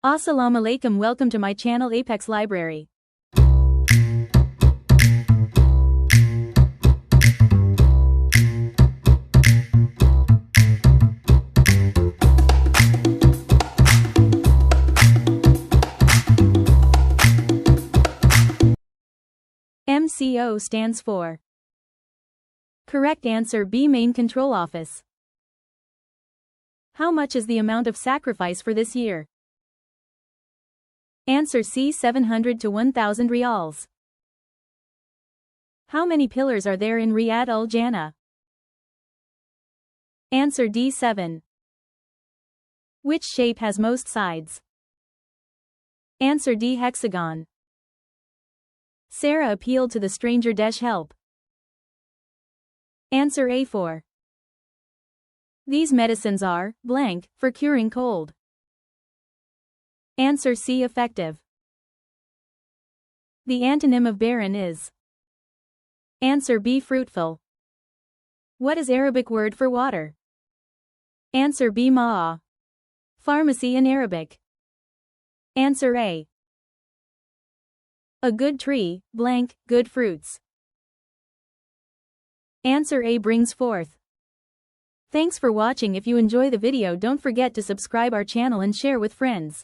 Assalamu alaikum, welcome to my channel Apex Library. MCO stands for. Correct answer B. Main Control Office. How much is the amount of sacrifice for this year? Answer C. 700 to 1000 riyals. How many pillars are there in Riyadh Al Jannah? Answer D. 7. Which shape has most sides? Answer D. Hexagon. Sarah appealed to the stranger dash help. Answer A. 4. These medicines are blank for curing cold. Answer C. Effective. The antonym of barren is. Answer B. Fruitful. What is Arabic word for water? Answer B. Ma'a. Pharmacy in Arabic. Answer A. A good tree, blank, good fruits. Answer A. Brings forth. Thanks for watching. If you enjoy the video, don't forget to subscribe our channel and share with friends.